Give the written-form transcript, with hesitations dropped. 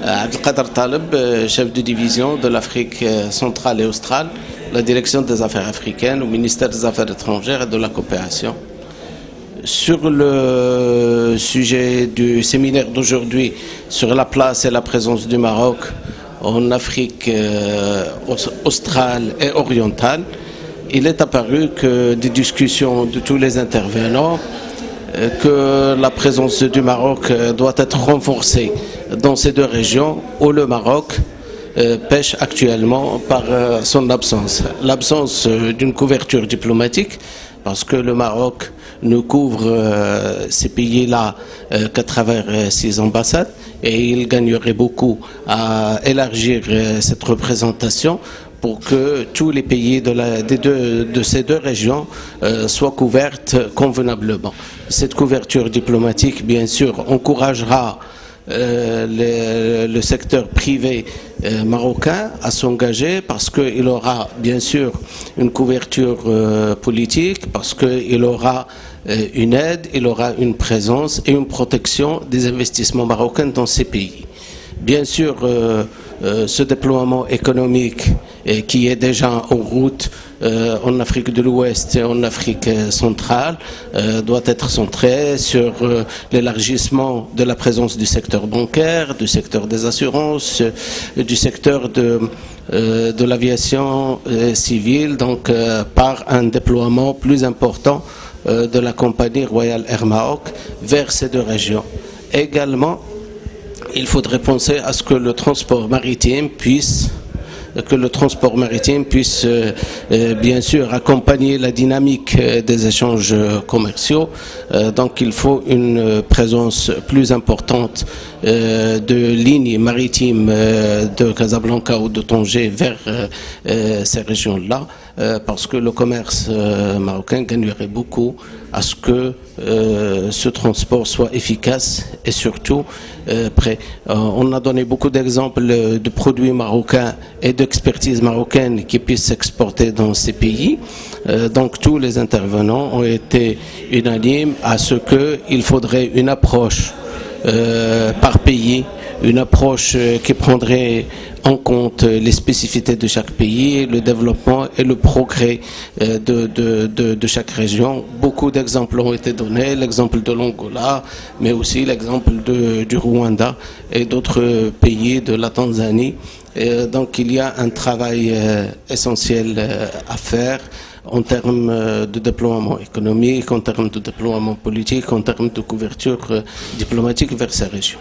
Abdelkader Taleb, chef de division de l'Afrique centrale et australe, la direction des affaires africaines au ministère des Affaires étrangères et de la coopération. Sur le sujet du séminaire d'aujourd'hui, sur la place et la présence du Maroc en Afrique australe et orientale, il est apparu que des discussions de tous les intervenants, que la présence du Maroc doit être renforcée dans ces deux régions où le Maroc pêche actuellement par son absence. L'absence d'une couverture diplomatique, parce que le Maroc ne couvre ces pays-là qu'à travers ses ambassades, et il gagnerait beaucoup à élargir cette représentation pour que tous les pays de ces deux régions soient couvertes convenablement. Cette couverture diplomatique, bien sûr, encouragera le secteur privé marocain à s'engager parce qu'il aura bien sûr une couverture politique, parce qu'il aura une aide, il aura une présence et une protection des investissements marocains dans ces pays. Bien sûr, ce déploiement économique qui est déjà en route en Afrique de l'Ouest et en Afrique centrale doit être centré sur l'élargissement de la présence du secteur bancaire, du secteur des assurances, du secteur de l'aviation civile, donc par un déploiement plus important de la compagnie Royal Air Maroc vers ces deux régions. Également, il faudrait penser à ce que le transport maritime puisse bien sûr accompagner la dynamique des échanges commerciaux. Donc il faut une présence plus importante de lignes maritimes de Casablanca ou de Tanger vers ces régions-là, parce que le commerce marocain gagnerait beaucoup à ce que ce transport soit efficace et surtout prêt. On a donné beaucoup d'exemples de produits marocains et d'expertise marocaine qui puissent s'exporter dans ces pays. Donc tous les intervenants ont été unanimes à ce qu'il faudrait une approche par pays, une approche qui prendrait en compte les spécificités de chaque pays, le développement et le progrès de chaque région. Beaucoup d'exemples ont été donnés, l'exemple de l'Angola, mais aussi l'exemple du Rwanda et d'autres pays de la Tanzanie. Et donc il y a un travail essentiel à faire en termes de déploiement économique, en termes de déploiement politique, en termes de couverture diplomatique vers ces régions.